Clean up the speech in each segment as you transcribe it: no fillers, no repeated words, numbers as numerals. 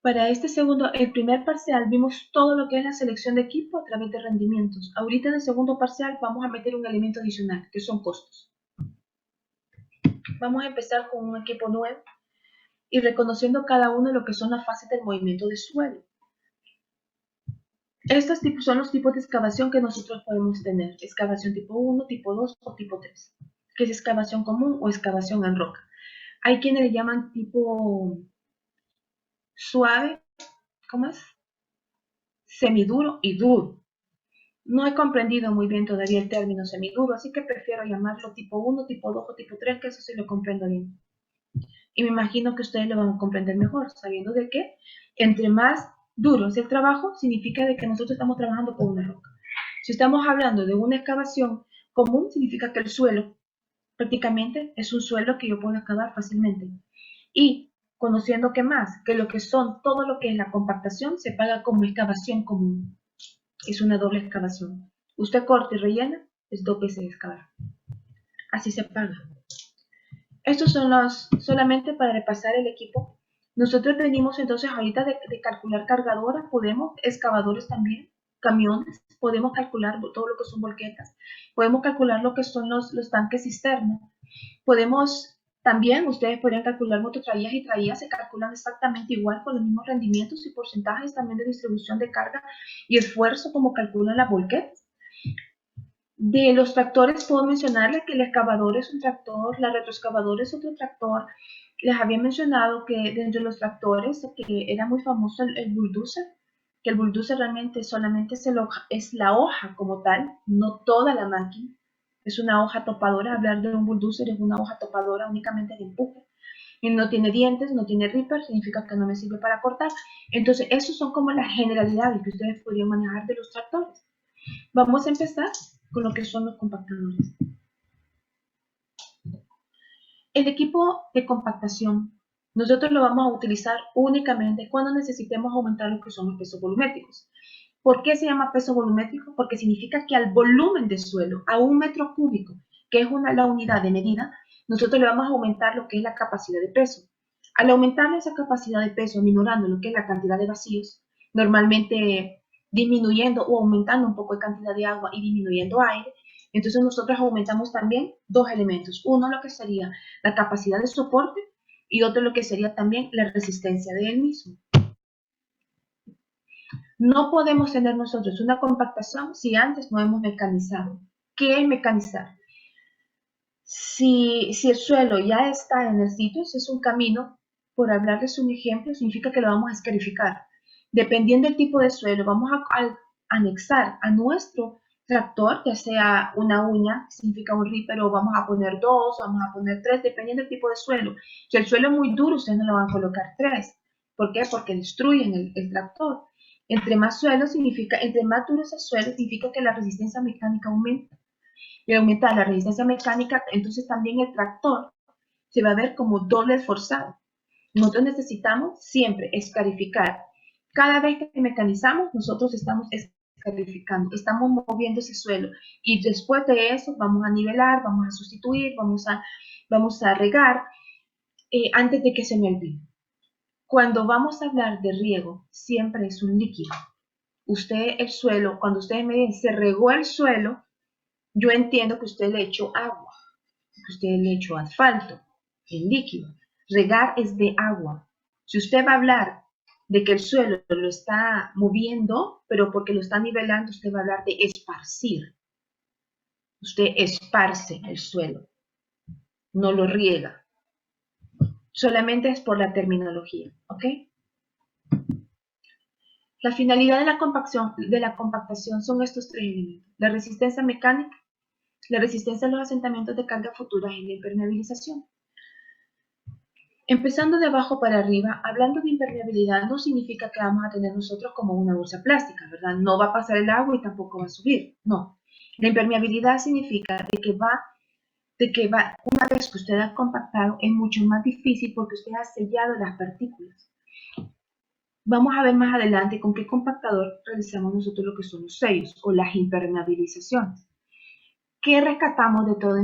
Para este segundo, el primer parcial vimos todo lo que es la selección de equipo a través de rendimientos. Ahorita en el segundo parcial vamos a meter un elemento adicional, que son costos. Vamos a empezar con un equipo nuevo y reconociendo cada uno de lo que son las fases del movimiento de suelo. Estos son los tipos de excavación que nosotros podemos tener. Excavación tipo 1, tipo 2 o tipo 3, que es excavación común o excavación en roca. Hay quienes le llaman tipo suave, ¿cómo es? Semiduro y duro. No he comprendido muy bien todavía el término semiduro, así que prefiero llamarlo tipo 1, tipo 2 o tipo 3, que eso sí lo comprendo bien. Y me imagino que ustedes lo van a comprender mejor, sabiendo de que entre más duro es el trabajo, significa de que nosotros estamos trabajando con una roca. Si estamos hablando de una excavación común, significa que el suelo prácticamente es un suelo que yo puedo excavar fácilmente. Y conociendo que más, que lo que son todo lo que es la compactación se paga como excavación común. Es una doble excavación. Usted corta y rellena, es 2 veces excavar. Así se paga. Estos son los, solamente para repasar el equipo. Nosotros venimos entonces ahorita de calcular cargadoras, podemos, excavadores también, camiones, podemos calcular todo lo que son volquetas, podemos calcular lo que son los tanques cisterna, podemos también, ustedes podrían calcular mototraías y traías, se calculan exactamente igual con los mismos rendimientos y porcentajes también de distribución de carga y esfuerzo como calculan las volquetas. De los tractores puedo mencionarles que el excavador es un tractor, la retroexcavadora es otro tractor. Les había mencionado que dentro de los tractores que era muy famoso el bulldozer, que el bulldozer realmente solamente es la hoja como tal, no toda la máquina. Es una hoja topadora, hablar de un bulldozer es una hoja topadora únicamente de empuje. Y no tiene dientes, no tiene ripper, significa que no me sirve para cortar. Entonces, esos son como las generalidades que ustedes podrían manejar de los tractores. Vamos a empezar con lo que son los compactadores. El equipo de compactación, nosotros lo vamos a utilizar únicamente cuando necesitemos aumentar lo que son los pesos volumétricos. ¿Por qué se llama peso volumétrico? Porque significa que al volumen de suelo, a 1 metro cúbico, que es la unidad de medida, nosotros le vamos a aumentar lo que es la capacidad de peso. Al aumentar esa capacidad de peso, minorando lo que es la cantidad de vacíos, normalmente disminuyendo o aumentando un poco de cantidad de agua y disminuyendo aire, entonces nosotros aumentamos también dos elementos. Uno lo que sería la capacidad de soporte y otro lo que sería también la resistencia de él mismo. No podemos tener nosotros una compactación si antes no hemos mecanizado. ¿Qué es mecanizar? Si el suelo ya está en el sitio, si es un camino, por hablarles un ejemplo, significa que lo vamos a escarificar. Dependiendo del tipo de suelo, vamos a anexar a nuestro tractor, ya sea una uña, significa un ripper, o vamos a poner 2, vamos a poner 3, dependiendo del tipo de suelo. Si el suelo es muy duro, ustedes no le van a colocar 3. ¿Por qué? Porque destruyen el tractor. Entre más suelo significa, entre más duro es el suelo, significa que la resistencia mecánica aumenta. Y aumentar la resistencia mecánica, entonces también el tractor se va a ver como doble esforzado. Nosotros necesitamos siempre escarificar. Cada vez que mecanizamos, nosotros estamos escarificando, estamos moviendo ese suelo. Y después de eso vamos a nivelar, vamos a sustituir, vamos a regar antes de que se me olvide. Cuando vamos a hablar de riego, siempre es un líquido. Usted, el suelo, cuando ustedes me dicen, se regó el suelo, yo entiendo que usted le echó agua, que usted le echó asfalto, el líquido. Regar es de agua. Si usted va a hablar de que el suelo lo está moviendo, pero porque lo está nivelando, usted va a hablar de esparcir. Usted esparce el suelo, no lo riega. Solamente es por la terminología, ¿ok? La finalidad de la compactación son estos 3 elementos: la resistencia mecánica, la resistencia a los asentamientos de carga futuras y la impermeabilización. Empezando de abajo para arriba, hablando de impermeabilidad no significa que vamos a tener nosotros como una bolsa plástica, ¿verdad? No va a pasar el agua y tampoco va a subir, no. La impermeabilidad significa una vez que usted ha compactado, es mucho más difícil porque usted ha sellado las partículas. Vamos a ver más adelante con qué compactador realizamos nosotros lo que son los sellos o las impermeabilizaciones. ¿Qué rescatamos de todo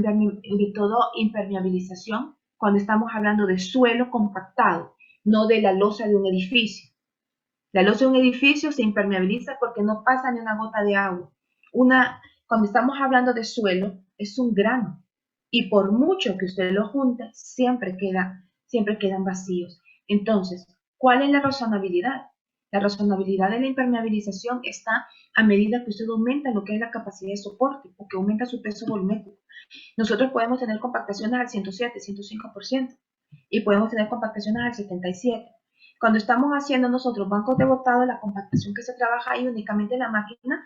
impermeabilización? Cuando estamos hablando de suelo compactado, no de la losa de un edificio. La losa de un edificio se impermeabiliza porque no pasa ni una gota de agua. Cuando estamos hablando de suelo, es un grano. Y por mucho que usted lo junte, siempre quedan vacíos. Entonces, ¿cuál es la razonabilidad? La razonabilidad de la impermeabilización está a medida que usted aumenta lo que es la capacidad de soporte o que aumenta su peso volumétrico. Nosotros podemos tener compactaciones al 107, 105% y podemos tener compactaciones al 77%. Cuando estamos haciendo nosotros bancos de botado, la compactación que se trabaja ahí únicamente la máquina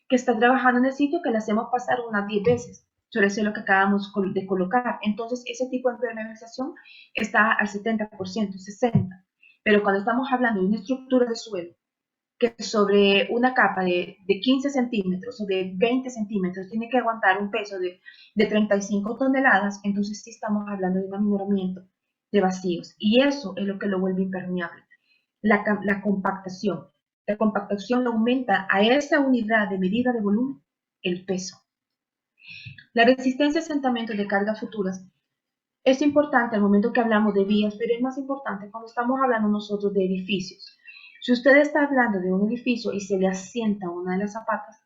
que está trabajando en el sitio que la hacemos pasar unas 10 veces. Suele ser lo que acabamos de colocar. Entonces, ese tipo de impermeabilización está al 70%, 60%. Pero cuando estamos hablando de una estructura de suelo que sobre una capa de 15 centímetros o de 20 centímetros tiene que aguantar un peso de 35 toneladas, entonces sí estamos hablando de un aminoramiento de vacíos. Y eso es lo que lo vuelve impermeable. La compactación. La compactación aumenta a esa unidad de medida de volumen el peso. La resistencia a asentamientos de cargas futuras es importante al momento que hablamos de vías, pero es más importante cuando estamos hablando nosotros de edificios. Si usted está hablando de un edificio y se le asienta una de las zapatas,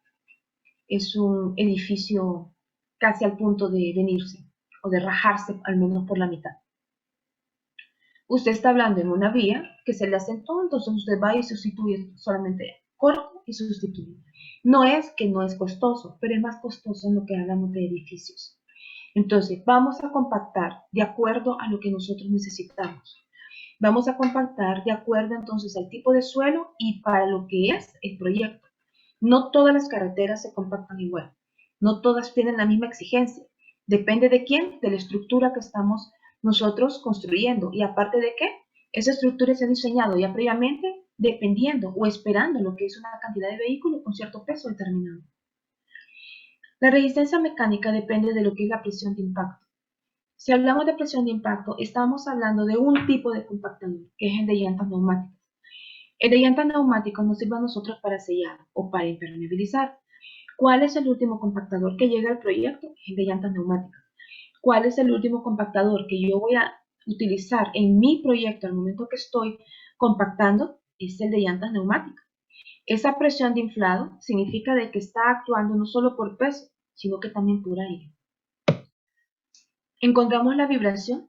es un edificio casi al punto de venirse o de rajarse al menos por la mitad. Usted está hablando en una vía que se le asentó, entonces usted va y sustituye solamente corta y sustituye. No es que no es costoso, pero es más costoso en lo que hablamos de edificios. Entonces, vamos a compactar de acuerdo a lo que nosotros necesitamos. Vamos a compactar de acuerdo entonces al tipo de suelo y para lo que es el proyecto. No todas las carreteras se compactan igual. No todas tienen la misma exigencia. Depende de quién, de la estructura que estamos nosotros construyendo. Y aparte de que esa estructura se ha diseñado ya previamente dependiendo o esperando lo que es una cantidad de vehículos con cierto peso determinado. La resistencia mecánica depende de lo que es la presión de impacto. Si hablamos de presión de impacto, estamos hablando de un tipo de compactador, que es el de llantas neumáticas. El de llantas neumáticas nos sirve a nosotros para sellar o para impermeabilizar. ¿Cuál es el último compactador que llega al proyecto? El de llantas neumáticas. ¿Cuál es el último compactador que yo voy a utilizar en mi proyecto al momento que estoy compactando? Es el de llantas neumáticas. Esa presión de inflado significa de que está actuando no solo por peso, sino que también por aire. Encontramos la vibración.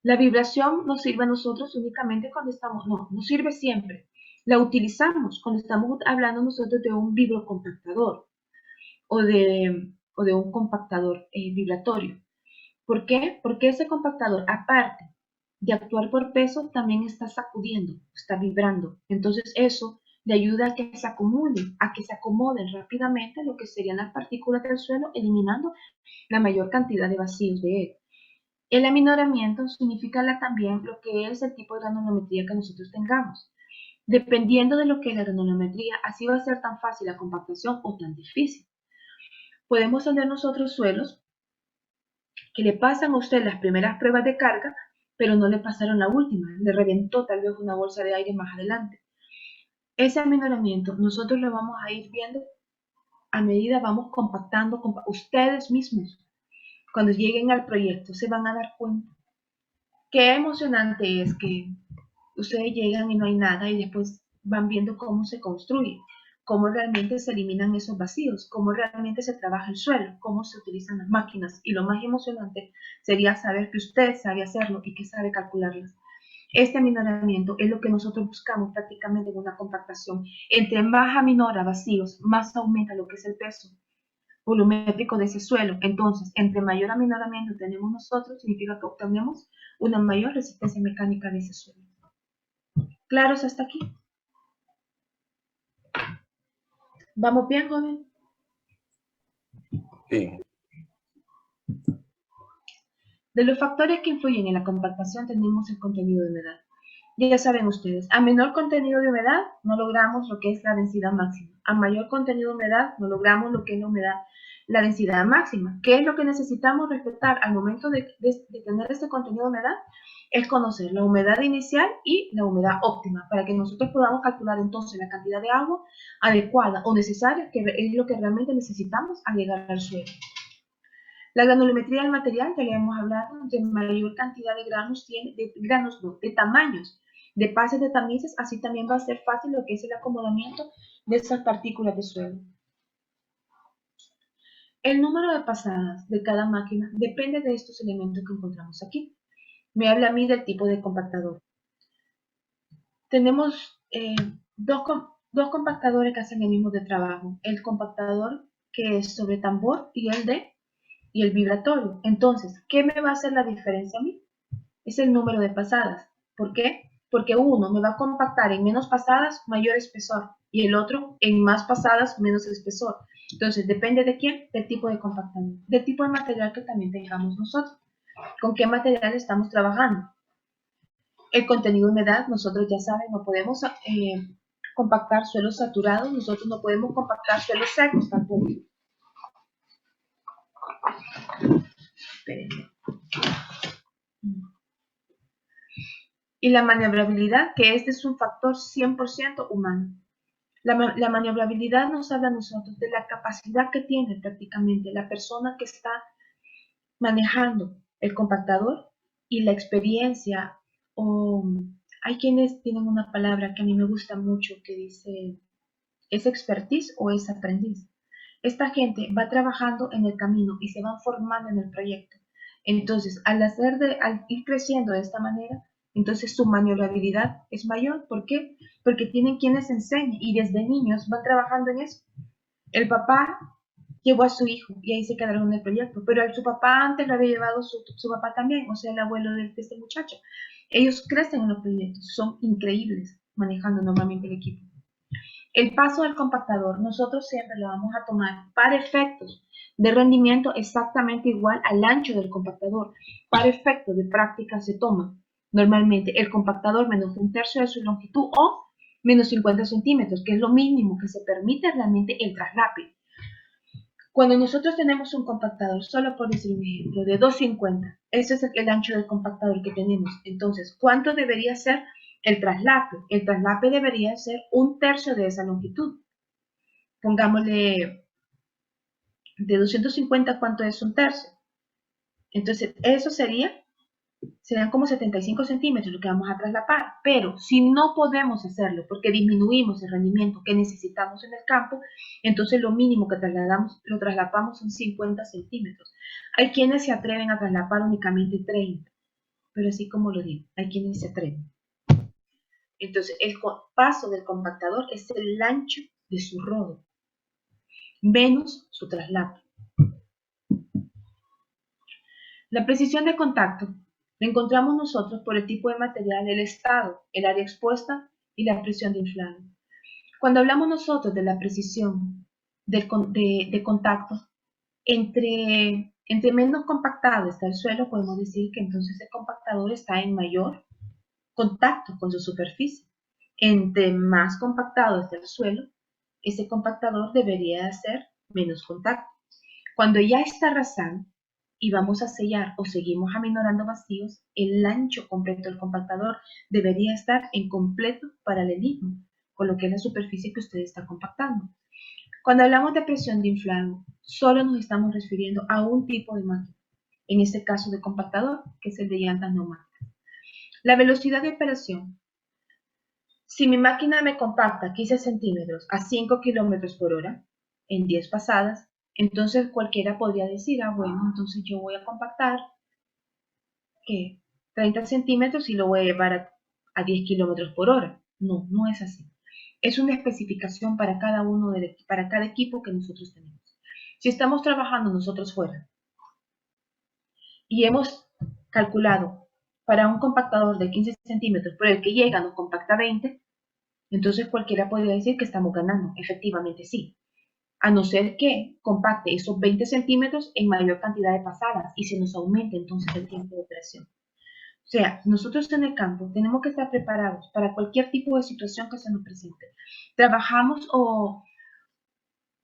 La vibración nos sirve a nosotros únicamente cuando estamos, no, nos sirve siempre. La utilizamos cuando estamos hablando nosotros de un vibrocompactador o de un compactador vibratorio. ¿Por qué? Porque ese compactador, aparte de actuar por peso, también está sacudiendo, está vibrando. Entonces eso le ayuda a que se acomoden rápidamente lo que serían las partículas del suelo, eliminando la mayor cantidad de vacíos de él. El aminoramiento significa también lo que es el tipo de granulometría que nosotros tengamos. Dependiendo de lo que es la granulometría, así va a ser tan fácil la compactación o tan difícil. Podemos tener nosotros suelos que le pasan a usted las primeras pruebas de carga, pero no le pasaron la última, le reventó tal vez una bolsa de aire más adelante. Ese aminoramiento nosotros lo vamos a ir viendo a medida vamos compactando ustedes mismos. Cuando lleguen al proyecto se van a dar cuenta. Qué emocionante es que ustedes llegan y no hay nada y después van viendo cómo se construye, cómo realmente se eliminan esos vacíos, cómo realmente se trabaja el suelo, cómo se utilizan las máquinas. Y lo más emocionante sería saber que usted sabe hacerlo y que sabe calcularlas. Este aminoramiento es lo que nosotros buscamos prácticamente en una compactación. Entre más aminora vacíos, más aumenta lo que es el peso volumétrico de ese suelo. Entonces, entre mayor aminoramiento tenemos nosotros, significa que obtenemos una mayor resistencia mecánica de ese suelo. ¿Claros hasta aquí? ¿Vamos bien, joven? Sí. De los factores que influyen en la compactación tenemos el contenido de humedad. Ya saben ustedes, a menor contenido de humedad no logramos lo que es la densidad máxima. A mayor contenido de humedad no logramos lo que es la humedad, la densidad máxima. ¿Qué es lo que necesitamos respetar al momento de tener este contenido de humedad? Es conocer la humedad inicial y la humedad óptima, para que nosotros podamos calcular entonces la cantidad de agua adecuada o necesaria, que es lo que realmente necesitamos al llegar al suelo. La granulometría del material, que le hemos hablado, de mayor cantidad de granos tiene, de tamaños de pases de tamices, así también va a ser fácil lo que es el acomodamiento de esas partículas de suelo. El número de pasadas de cada máquina depende de estos elementos que encontramos aquí. Me habla a mí del tipo de compactador. Tenemos dos compactadores que hacen el mismo de trabajo. El compactador que es sobre tambor y el vibratorio. Entonces, ¿qué me va a hacer la diferencia a mí? Es el número de pasadas. ¿Por qué? Porque uno me va a compactar en menos pasadas, mayor espesor, y el otro en más pasadas, menos espesor. Entonces, depende de quién, del tipo de compactador, del tipo de material que también tengamos nosotros. ¿Con qué material estamos trabajando? El contenido de humedad, nosotros ya saben, no podemos compactar suelos saturados, nosotros no podemos compactar suelos secos tampoco. Espérenme. Y la maniobrabilidad, que este es un factor 100% humano. La maniobrabilidad nos habla a nosotros de la capacidad que tiene prácticamente la persona que está manejando el compactador y la experiencia, o hay quienes tienen una palabra que a mí me gusta mucho que dice, ¿es expertise o es aprendiz? Esta gente va trabajando en el camino y se van formando en el proyecto. Entonces, al ir creciendo de esta manera, entonces su maniobrabilidad es mayor. ¿Por qué? Porque tienen quienes enseñen y desde niños van trabajando en eso. El papá llevó a su hijo y ahí se quedaron en el proyecto, pero su papá antes lo había llevado su papá también, o sea, el abuelo de este muchacho. Ellos crecen en los proyectos, son increíbles manejando normalmente el equipo. El paso del compactador, nosotros siempre lo vamos a tomar para efectos de rendimiento exactamente igual al ancho del compactador. Para efectos de práctica se toma normalmente el compactador menos un tercio de su longitud o menos 50 centímetros, que es lo mínimo que se permite realmente el traslape. Cuando nosotros tenemos un compactador, solo por decir un ejemplo, de 250, ese es el ancho del compactador que tenemos. Entonces, ¿cuánto debería ser el traslape? El traslape debería ser un tercio de esa longitud. Pongámosle de 250, ¿cuánto es un tercio? Entonces, eso serían como 75 centímetros lo que vamos a traslapar, pero si no podemos hacerlo porque disminuimos el rendimiento que necesitamos en el campo, entonces lo mínimo que lo traslapamos son 50 centímetros. Hay quienes se atreven a traslapar únicamente 30, pero así como lo digo, hay quienes se atreven. Entonces, el paso del compactador es el ancho de su rodo, menos su traslape. La precisión de contacto la encontramos nosotros por el tipo de material, el estado, el área expuesta y la presión de inflado. Cuando hablamos nosotros de la precisión de contacto, entre menos compactado está el suelo, podemos decir que entonces el compactador está en mayor contacto con su superficie. Entre más compactado está el suelo, ese compactador debería hacer menos contacto. Cuando ya está rasado y vamos a sellar o seguimos aminorando vacíos, el ancho completo del compactador debería estar en completo paralelismo con lo que es la superficie que usted está compactando. Cuando hablamos de presión de inflado, solo nos estamos refiriendo a un tipo de máquina, en este caso de compactador, que es el de llantas neumáticas. La velocidad de operación. Si mi máquina me compacta 15 centímetros a 5 kilómetros por hora, en 10 pasadas, entonces cualquiera podría decir, bueno, entonces yo voy a compactar 30 centímetros y lo voy a llevar a 10 kilómetros por hora. No, no es así. Es una especificación para para cada equipo que nosotros tenemos. Si estamos trabajando nosotros fuera y hemos calculado para un compactador de 15 centímetros, pero el que llega nos compacta 20, entonces cualquiera podría decir que estamos ganando. Efectivamente sí. A no ser que compacte esos 20 centímetros en mayor cantidad de pasadas y se nos aumente entonces el tiempo de operación. O sea, nosotros en el campo tenemos que estar preparados para cualquier tipo de situación que se nos presente. Trabajamos o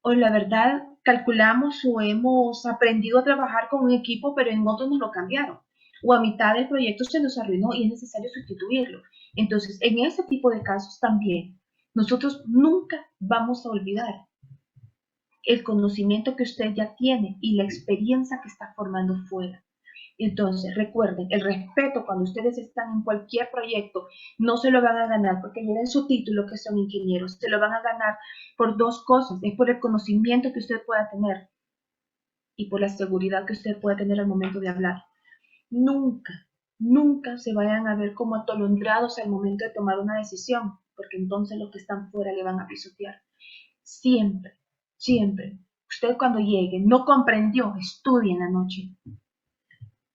la verdad calculamos o hemos aprendido a trabajar con un equipo, pero en otro nos lo cambiaron. O a mitad del proyecto se nos arruinó y es necesario sustituirlo. Entonces, en ese tipo de casos también, nosotros nunca vamos a olvidar el conocimiento que usted ya tiene y la experiencia que está formando fuera. Entonces, recuerden, el respeto cuando ustedes están en cualquier proyecto, no se lo van a ganar porque lleven su título que son ingenieros, se lo van a ganar por dos cosas, es por el conocimiento que usted pueda tener y por la seguridad que usted pueda tener al momento de hablar. Nunca, nunca se vayan a ver como atolondrados al momento de tomar una decisión, porque entonces los que están fuera le van a pisotear. Siempre, siempre. Usted cuando llegue, no comprendió, estudie en la noche.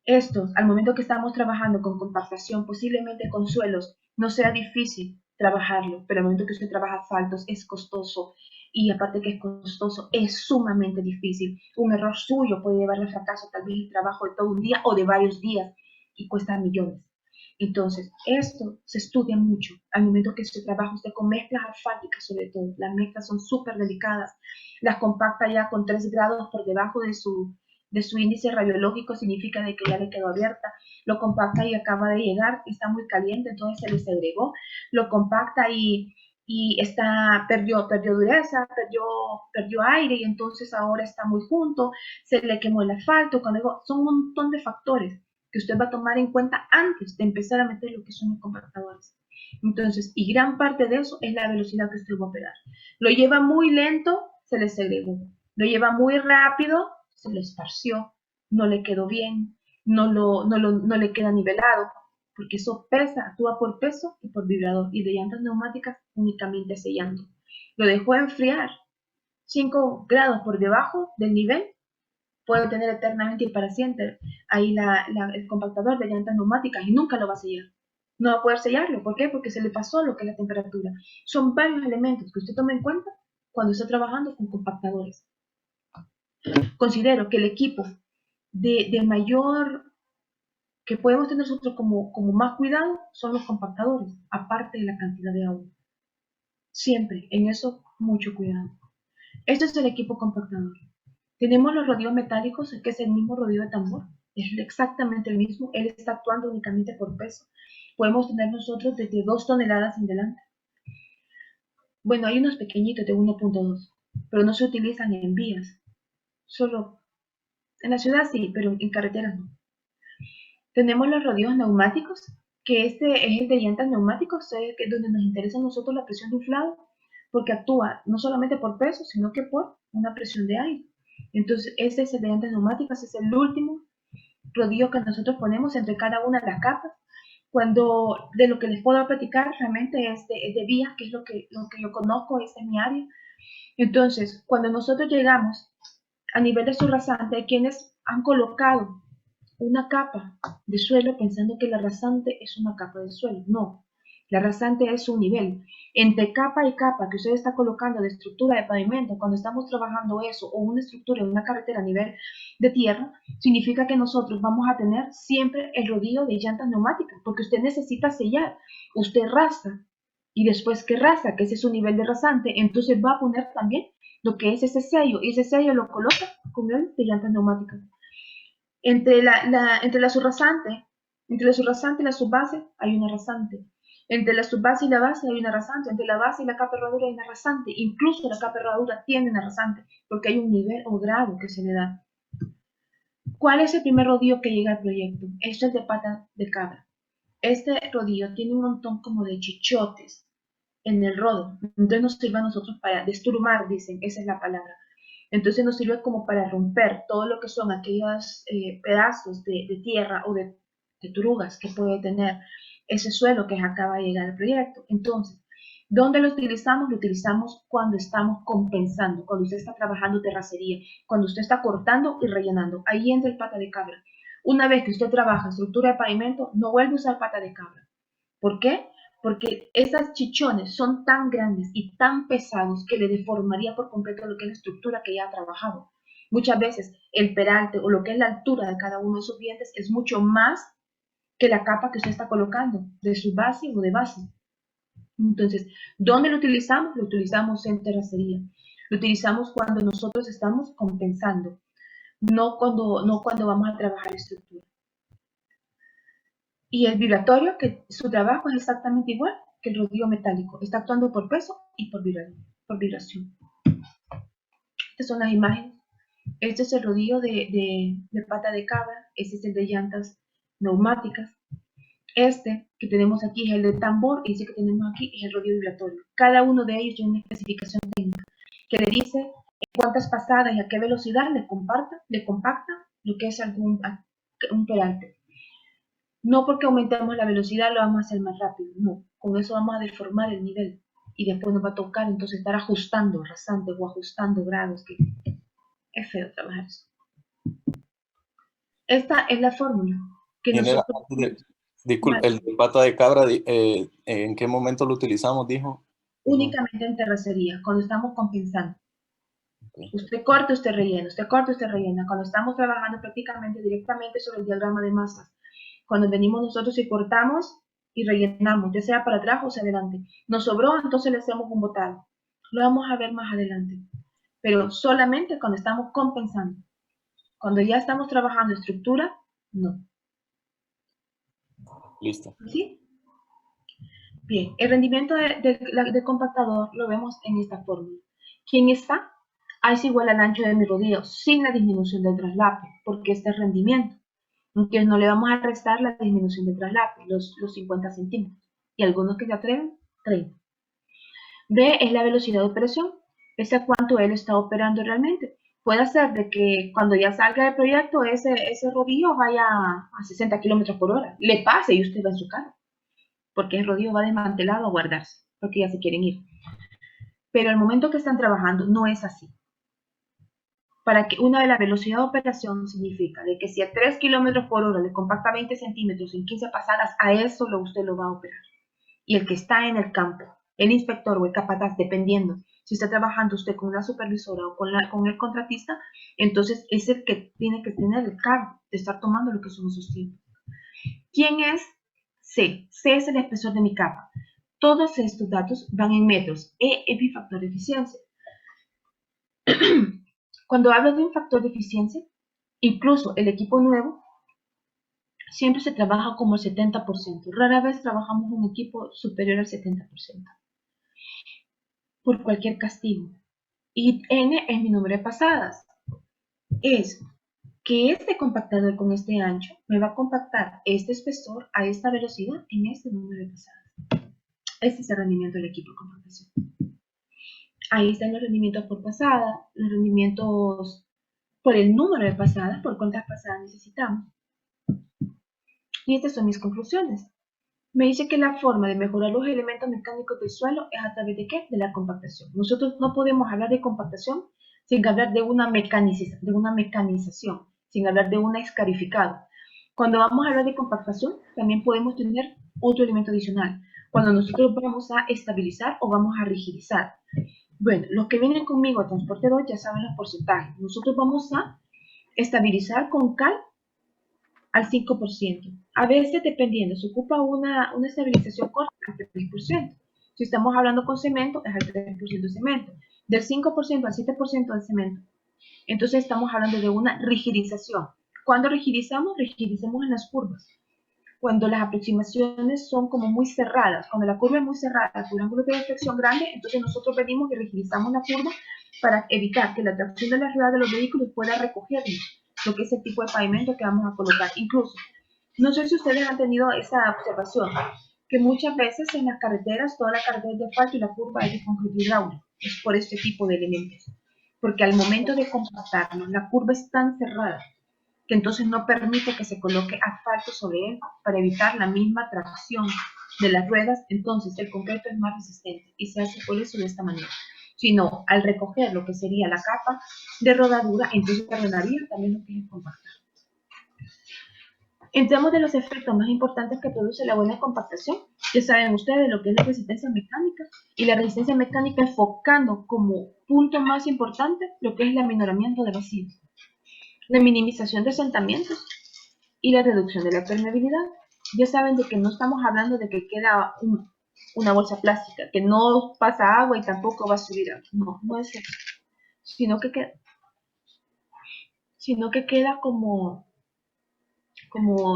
Estos, al momento que estamos trabajando con compactación, posiblemente con suelos, no sea difícil trabajarlo, pero al momento que usted trabaja asfaltos es costoso y aparte que es costoso, es sumamente difícil. Un error suyo puede llevarle al fracaso tal vez el trabajo de todo un día o de varios días y cuesta millones. Entonces, esto se estudia mucho al momento que se trabaja usted con mezclas asfálticas sobre todo. Las mezclas son súper delicadas. Las compacta ya con 3 grados por debajo de su índice radiológico, significa de que ya le quedó abierta. Lo compacta y acaba de llegar, está muy caliente, entonces se le segregó. Lo compacta y perdió dureza, perdió aire y entonces ahora está muy junto, se le quemó el asfalto. Son un montón de factores que usted va a tomar en cuenta antes de empezar a meter lo que son los compactadores. Entonces, y gran parte de eso es la velocidad que usted va a operar. Lo lleva muy lento, se le segregó. Lo lleva muy rápido, se lo esparció, no le quedó bien, no le queda nivelado, porque eso pesa, actúa por peso y por vibrador, y de llantas neumáticas únicamente sellando. Lo dejó enfriar 5 grados por debajo del nivel, puede tener eternamente y para siempre ahí el compactador de llantas neumáticas y nunca lo va a sellar. No va a poder sellarlo. ¿Por qué? Porque se le pasó lo que es la temperatura. Son varios elementos que usted toma en cuenta cuando está trabajando con compactadores. Considero que el equipo de mayor que podemos tener nosotros como más cuidado son los compactadores, aparte de la cantidad de agua. Siempre, en eso, mucho cuidado. Este es el equipo compactador. Tenemos los rodillos metálicos, que es el mismo rodillo de tambor. Es exactamente el mismo. Él está actuando únicamente por peso. Podemos tener nosotros desde 2 toneladas en delante. Bueno, hay unos pequeñitos de 1.2, pero no se utilizan en vías. Solo en la ciudad sí, pero en carreteras no. Tenemos los rodillos neumáticos, que este es el de llantas neumáticos, que es donde nos interesa a nosotros la presión de inflado, porque actúa no solamente por peso, sino que por una presión de aire. Entonces, este es el de llantas neumáticas, es el último rodillo que nosotros ponemos entre cada una de las capas. Cuando de lo que les puedo platicar realmente es de vías, que es lo que yo conozco, esta es mi área. Entonces, cuando nosotros llegamos a nivel de su rasante, hay quienes han colocado una capa de suelo pensando que la rasante es una capa de suelo. No, la rasante es un nivel. Entre capa y capa que usted está colocando de estructura de pavimento, cuando estamos trabajando eso, o una estructura en una carretera a nivel de tierra, significa que nosotros vamos a tener siempre el rodillo de llantas neumáticas, porque usted necesita sellar. Usted rasa, y después que rasa, que ese es su nivel de rasante, entonces va a poner también lo que es ese sello, y ese sello lo coloca con el de llantas neumáticas. Entre la subrasante, entre la subrasante y la subbase hay una rasante. Entre la subbase y la base hay una rasante. Entre la base y la capa herradura hay una rasante. Incluso la capa herradura tiene una rasante, porque hay un nivel o grado que se le da. ¿Cuál es el primer rodillo que llega al proyecto? Este es de pata de cabra. Este rodillo tiene un montón como de chichotes en el rodo. Entonces nos sirve a nosotros para desturmar, dicen, esa es la palabra. Entonces nos sirve como para romper todo lo que son aquellos pedazos de tierra o de turugas que puede tener ese suelo que acaba de llegar al proyecto. Entonces, ¿dónde lo utilizamos? Lo utilizamos cuando estamos compensando, cuando usted está trabajando terracería, cuando usted está cortando y rellenando. Ahí entra el pata de cabra. Una vez que usted trabaja estructura de pavimento, no vuelve a usar pata de cabra. ¿Por qué? Porque esas chichones son tan grandes y tan pesados que le deformaría por completo lo que es la estructura que ya ha trabajado. Muchas veces el peralte o lo que es la altura de cada uno de esos dientes es mucho más que la capa que usted está colocando de su base o de base. Entonces, ¿dónde lo utilizamos? Lo utilizamos en terracería. Lo utilizamos cuando nosotros estamos compensando, no cuando vamos a trabajar estructura. Y el vibratorio, que su trabajo es exactamente igual que el rodillo metálico. Está actuando por peso y por vibración. Estas son las imágenes Este es el rodillo de pata de cabra, este es el de llantas neumáticas. Este que tenemos aquí es el de tambor y este que tenemos aquí es el rodillo vibratorio. Cada uno de ellos tiene una especificación técnica que le dice en cuántas pasadas y a qué velocidad le compacta lo que es un peralte. No porque aumentemos la velocidad lo vamos a hacer más rápido, no. Con eso vamos a deformar el nivel y después nos va a tocar entonces estar ajustando rasantes o ajustando grados, que es feo trabajar eso. Esta es la fórmula que General, nosotros... disculpe, el de pata de cabra, ¿en qué momento lo utilizamos, dijo? Perdón. Únicamente en terracería, cuando estamos compensando. Okay. Usted corta, usted rellena, usted corta, usted rellena. Cuando estamos trabajando prácticamente directamente sobre el diagrama de masas, cuando venimos nosotros y cortamos y rellenamos, ya sea para atrás o hacia adelante. Nos sobró, entonces le hacemos un botado. Lo vamos a ver más adelante. Pero solamente cuando estamos compensando. Cuando ya estamos trabajando estructura, no. Listo. ¿Sí? Bien, el rendimiento del compactador lo vemos en esta fórmula. ¿Quién está? A es igual al ancho de mi rodillo sin la disminución del traslape, porque este es rendimiento. Aunque no le vamos a restar la disminución del traslape, los 50 centímetros. Y algunos que se atreven, 30. B es la velocidad de operación, es a cuánto él está operando realmente. Puede ser de que cuando ya salga del proyecto ese rodillo vaya a 60 kilómetros por hora, le pase y usted va en su carro, porque el rodillo va desmantelado a guardarse, porque ya se quieren ir. Pero al momento que están trabajando no es así. Para que una de la velocidad de operación significa de que si a 3 kilómetros por hora le compacta 20 centímetros en 15 pasadas, a eso usted lo va a operar. Y el que está en el campo, el inspector o el capataz, dependiendo si está trabajando usted con una supervisora o con el contratista, entonces es el que tiene que tener el cargo de estar tomando lo que son esos tiempos. ¿Quién es C? C es el espesor de mi capa. Todos estos datos van en metros. E es mi factor de eficiencia. Cuando hablo de un factor de eficiencia, incluso el equipo nuevo, siempre se trabaja como el 70%. Rara vez trabajamos un equipo superior al 70%. Por cualquier castigo. Y N es mi número de pasadas. Es que este compactador con este ancho me va a compactar este espesor a esta velocidad en este número de pasadas. Este es el rendimiento del equipo de compactación. Ahí están los rendimientos por pasada, los rendimientos por el número de pasadas, por cuántas pasadas necesitamos. Y estas son mis conclusiones. Me dice que la forma de mejorar los elementos mecánicos del suelo es a través de ¿qué? De la compactación. Nosotros no podemos hablar de compactación sin hablar de una mecanización, sin hablar de un escarificado. Cuando vamos a hablar de compactación, también podemos tener otro elemento adicional. Cuando nosotros vamos a estabilizar o vamos a rigidizar. Bueno, los que vienen conmigo a transporte 2 ya saben los porcentajes. Nosotros vamos a estabilizar con cal al 5%. A veces, dependiendo, se ocupa una estabilización corta al 3%. Si estamos hablando con cemento, es al 3% de cemento. Del 5% al 7% de cemento. Entonces estamos hablando de una rigidización. Cuando rigidizamos, rigidizamos en las curvas. Cuando las aproximaciones son como muy cerradas, cuando la curva es muy cerrada, con un ángulo de deflexión grande, entonces nosotros venimos y rigidizamos la curva para evitar que la tracción de la rueda de los vehículos pueda recogernos lo que es el tipo de pavimento que vamos a colocar. Incluso, no sé si ustedes han tenido esa observación, que muchas veces en las carreteras, toda la carretera es de asfalto y la curva es de concreto hidráulico. Es por este tipo de elementos. Porque al momento de compactarnos, la curva es tan cerrada que entonces no permite que se coloque asfalto sobre él para evitar la misma tracción de las ruedas. Entonces el concreto es más resistente y se hace por eso de esta manera. Sino al recoger lo que sería la capa de rodadura, entonces terminaría también lo que es compactar. Entramos de los efectos más importantes que produce la buena compactación. Ya saben ustedes lo que es la resistencia mecánica, y la resistencia mecánica enfocando como punto más importante lo que es el aminoramiento de vacíos, la minimización de asentamientos y la reducción de la permeabilidad. Ya saben de que no estamos hablando de que queda una bolsa plástica, que no pasa agua y tampoco va a subir agua. No, no es eso. Sino que queda como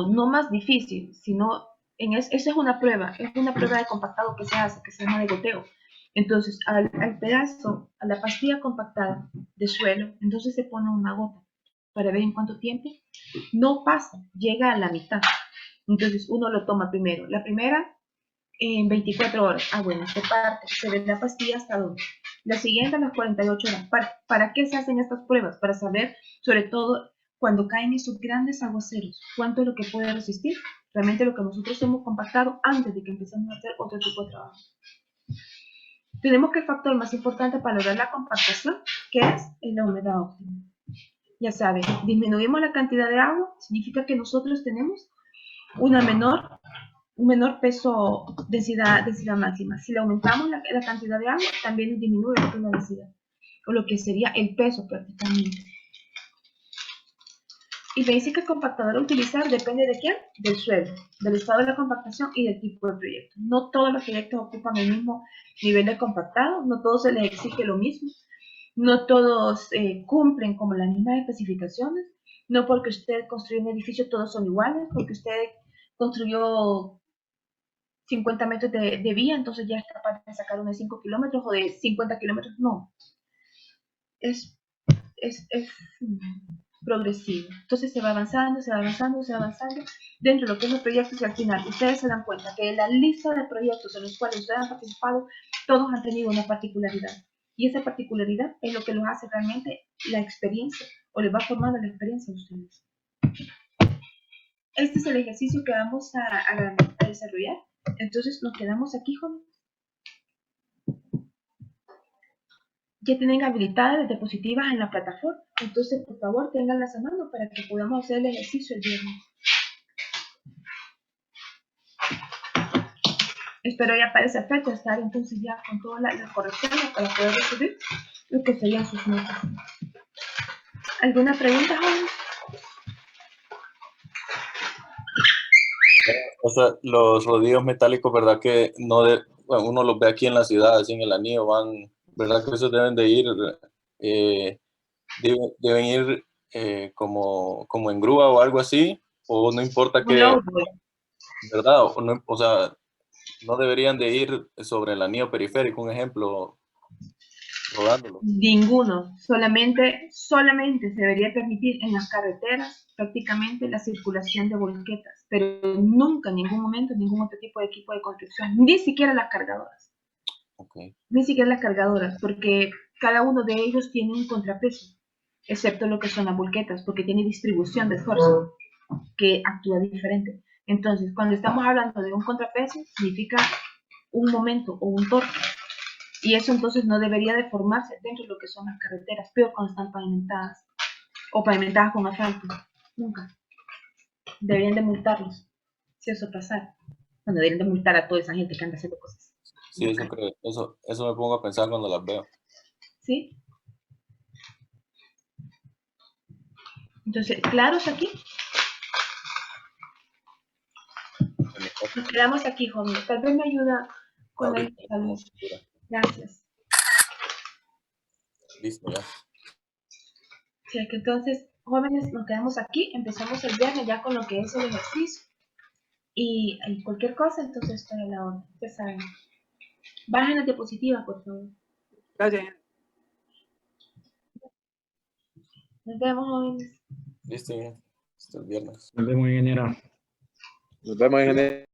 no más difícil, sino esa es una prueba de compactado que se hace, que se llama de goteo. Entonces, al pedazo, a la pastilla compactada de suelo, entonces se pone una gota para ver en cuánto tiempo. No pasa, llega a la mitad. Entonces, uno lo toma primero. La primera, en 24 horas. Ah, bueno, se parte, se ve la pastilla hasta dónde. La siguiente a las 48 horas. ¿Para qué se hacen estas pruebas? Para saber, sobre todo, cuando caen esos grandes aguaceros, cuánto es lo que puede resistir realmente lo que nosotros hemos compactado antes de que empecemos a hacer otro tipo de trabajo. Tenemos que el factor más importante para lograr la compactación, que es la humedad óptima. Ya saben, disminuimos la cantidad de agua, significa que nosotros tenemos un menor peso, densidad máxima. Si le aumentamos la cantidad de agua, también disminuye la densidad, o lo que sería el peso prácticamente. Y me dice que el compactador a utilizar depende de quién, del suelo, del estado de la compactación y del tipo de proyecto. No todos los proyectos ocupan el mismo nivel de compactado, no todos se les exige lo mismo, no todos cumplen como las mismas especificaciones, no porque usted construyó un edificio todos son iguales, porque usted construyó 50 metros de vía, entonces ya es capaz de sacar uno de 5 kilómetros o de 50 kilómetros, no. Es progresivo. Entonces se va avanzando, se va avanzando, se va avanzando dentro de lo que es los proyectos y al final ustedes se dan cuenta que la lista de proyectos en los cuales ustedes han participado, todos han tenido una particularidad. Y esa particularidad es lo que los hace realmente la experiencia o les va formando la experiencia a ustedes. Este es el ejercicio que vamos a desarrollar. Entonces nos quedamos aquí, jóvenes. Ya tienen habilitadas las diapositivas en la plataforma. Entonces, por favor, tenganlas a mano para que podamos hacer el ejercicio el viernes. Espero ya para esa fecha estar entonces ya con todas las correcciones para poder recibir lo que serían sus notas. ¿Alguna pregunta, jóvenes? O sea, los rodillos metálicos, ¿verdad? Que no bueno, uno los ve aquí en la ciudad, así en el anillo, van, ¿verdad? Que esos deben de ir, deben ir como en grúa o algo así, o no importa Un que, loadboy. ¿verdad? O, no, o sea, no deberían de ir sobre el anillo periférico, un ejemplo, rodándolo. Ninguno. Solamente se debería permitir en las carreteras prácticamente la circulación de volquetas, pero nunca, en ningún momento, ningún otro tipo de equipo de construcción, ni siquiera las cargadoras. Okay. Ni siquiera las cargadoras, porque cada uno de ellos tiene un contrapeso, excepto lo que son las volquetas, porque tiene distribución de esfuerzo que actúa diferente. Entonces, cuando estamos hablando de un contrapeso, significa un momento o un torque. Y eso entonces no debería de formarse dentro de lo que son las carreteras, peor cuando están pavimentadas o pavimentadas con asfalto. Nunca. Deberían de multarlos si eso pasara. Bueno, deberían de multar a toda esa gente que anda haciendo cosas. Sí, eso creo, eso me pongo a pensar cuando las veo. ¿Sí? Entonces, ¿claros aquí? Nos quedamos aquí, jóvenes. Tal vez me ayuda con la Ahorita. instalación. Gracias. Listo, ya. Sí, que entonces, jóvenes, nos quedamos aquí. Empezamos el viernes ya con lo que es el ejercicio. Y cualquier cosa, entonces estoy a la orden. Ustedes saben. Bajen las diapositivas, por favor. Gracias. Nos vemos, jóvenes. Listo, ya. Hasta el viernes. Nos vemos, ingeniero. Nos vemos, ingeniero.